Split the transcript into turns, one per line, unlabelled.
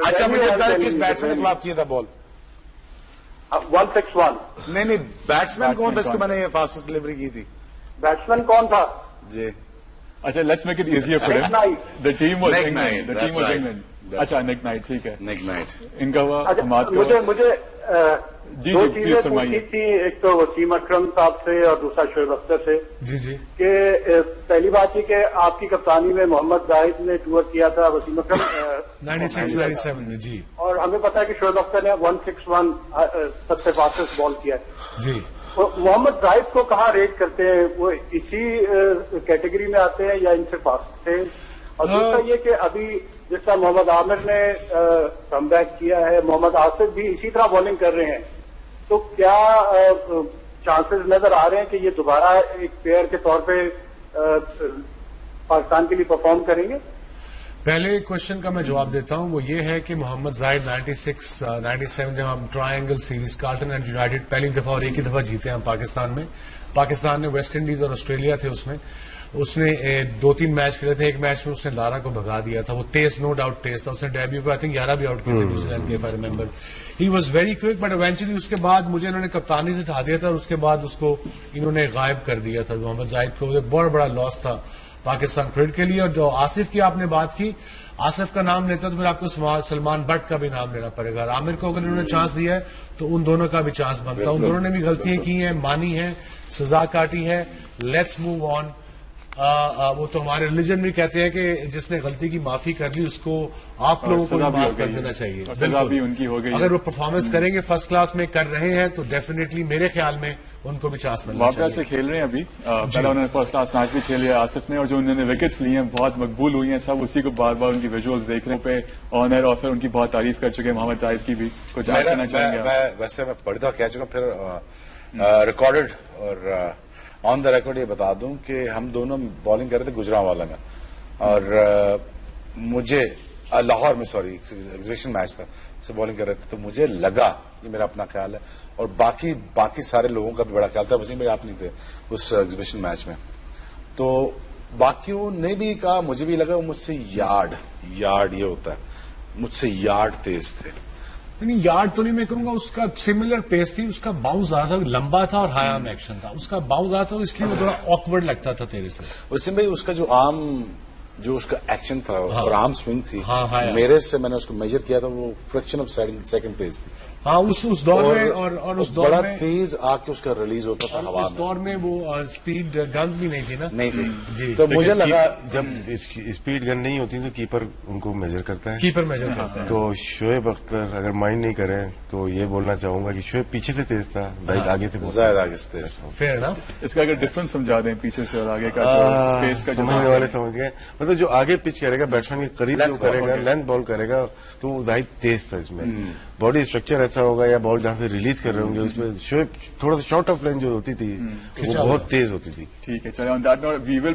اچھا مجھے کل کس بیٹسمین کے خلاف کیا تھا بال؟
161.
نہیں بیٹسمین کون تھا اس کو میں نے یہ فاسٹ ڈلیوری کی تھی؟
بیٹسمین کون تھا؟
جی
اچھا let's make it easier for ہم. The team was England. اچھا نک نائٹ ٹھیک ہے.
نک نائٹ
ان کا ہوا حماد کا.
مجھے
جی
دو
جی
چیزیں
پلیز فرمائیے.
پوچھی تھی، ایک تو وسیم اکرم صاحب سے اور دوسرا شعیب اختر سے.
جی
کہ پہلی بات یہ کہ آپ کی کپتانی میں محمد زاہد نے ٹور کیا تھا وسیم اکرم
96-97 میں. جی
اور ہمیں پتا ہے کہ شعیب اختر نے 161 سب سے فاسٹسٹ بال کیا ہے.
جی
محمد زاہد کو کہاں ریٹ کرتے ہیں؟ وہ اسی کیٹیگری میں آتے ہیں یا ان سے فاسٹ تھے؟ اور دوسرا یہ کہ ابھی جس طرح محمد عامر نے کم بیک کیا ہے، محمد آصف بھی اسی طرح بالنگ کر رہے ہیں، تو کیا چانسز نظر آ رہے ہیں کہ یہ دوبارہ ایک پلیئر کے طور پہ پاکستان کے لیے پرفارم کریں گے؟
پہلے کوشچن کا میں جواب دیتا ہوں، وہ یہ ہے کہ محمد زاہد 96-97 جب ہم triangle series Carlton and United پہلی دفعہ اور ایک ہی دفعہ جیتے ہیں پاکستان میں. پاکستان نے ویسٹ انڈیز اور آسٹریلیا تھے اس نے 2-3 میچ کھیلے تھے. ایک میچ میں اس نے لارا کو بھگا دیا تھا. وہ تیز نو ڈاؤٹ تیز تھا. اس نے ڈیبیو پہ آئی تھنک 11 بھی آؤٹ کیے تھے نیوزی لینڈ کے if I remember. He was very quick but eventually اس کے بعد مجھے انہوں نے کپتانی سے ہٹا دیا تھا اور اس کے بعد اس کو انہوں نے غائب کر دیا تھا. محمد زاہد کو بہت بڑا لاس تھا پاکستان کرکٹ کے لیے. اور جو آصف کی آپ نے بات کی، آصف کا نام لیتا تو پھر آپ کو سلمان بٹ کا بھی نام لینا پڑے گا. عامر کو اگر انہوں نے چانس دیا ہے تو ان دونوں کا بھی چانس بنتا ہے. ان دونوں نے بھی غلطیاں کی ہیں، مانی ہیں، سزا کاٹی ہے. Let's move on. وہ تو ہمارے ریلیجن بھی کہتے ہیں کہ جس نے غلطی کی معافی کر لی اس کو آپ لوگوں کو معاف کر دینا چاہیے.
سزا بھی ان کی ہو گئی.
اگر وہ پرفارمنس کریں گے فرسٹ کلاس میں کر رہے ہیں تو ڈیفینیٹلی میرے خیال میں ان کو بھی چانس ملنا
واقعہ
چاہیے.
سے کھیل رہے ہیں ابھی. پہلا انہوں نے فرسٹ کلاس میچ بھی کھیل لیا آصف نے، اور جو انہوں نے وکٹس لی ہیں بہت مقبول ہوئی ہیں. سب اسی کو بار بار ان کی ویژولز دیکھ رہے ہیں پہ آنر، اور پھر ان کی بہت تعریف کر چکے ہیں. محمد زاہد کی بھی کچھ ایڈ کرنا چاہیں گے؟
ویسے میں پڑھتا کہہ چکا، پھر ریکارڈڈ اور آن دا ریکارڈ یہ بتا دوں کہ ہم دونوں بالنگ کر رہے تھے گجرانوالا میں، اور مجھے لاہور میں ایگزیبیشن میچ تھا، سے بالنگ کر رہے تھے. تو مجھے لگا، یہ میرا اپنا خیال ہے اور باقی سارے لوگوں کا بھی بڑا خیال تھا، وسیم بھائی آپ نہیں تھے اس ایگزیبیشن میچ میں، تو باقیوں نے بھی کہا، مجھے بھی لگا وہ مجھ سے یارڈ یہ ہوتا ہے، مجھ سے یارڈ تیز تھے.
نہیں یارڈ تو نہیں میں کہوں گا، اس کا سملر پیس تھی. اس کا باؤنس زیادہ لمبا تھا اور ہائی آرم ایکشن تھا. اس کا باؤنس زیادہ تھا اس لیے وہ تھوڑا آکورڈ لگتا تھا تیرے سے.
وسیم بھائی اس کا جو عام جو اس کا ایکشن تھا اور عام سوئنگ تھی،
ہاں
میرے سے میں نے اس کو میجر کیا تھا، وہ فریکشن آف سیکنڈ تیز تھی.
ہاں اس دور میں اور اس دور
بڑا
میں
تیز آ کے اس کا ریلیز ہوتا تھا ہوا
اس دور میں وہ اسپیڈ گنز بھی نہیں تھی نا.
نہیں تھی.
جی
تو مجھے لگا
جب اسپیڈ گن نہیں ہوتی تو کیپر ان کو میجر کرتا ہے.
کیپر میجر کرتا ہے.
تو شعیب اختر اگر مائنڈ نہیں کریں تو یہ بولنا چاہوں گا کہ شعیب پیچھے سے تیز تھا، زاہد آگے سے
زیادہ آگے سے تیز تھا.
Fair enough.
اس کا اگر ڈفرنس سمجھا دیں پیچھے سے اور آگے کا اسپیس کا،
سمجھنے والے سمجھ گئے. مطلب جو آگے پچ کرے گا بیٹسمین کے قریب جو کرے گا، لینتھ بال کرے گا، تو زاہد تیز تھا. اس میں باڈی اسٹرکچر ایسا ہوگا یا بال جہاں سے ریلیز کر رہے ہوں گے اس میں شعیب تھوڑا سا شارٹ آف لائن جو ہوتی تھی وہ بہت تیز ہوتی تھی.
ٹھیک ہے چلے on that note we will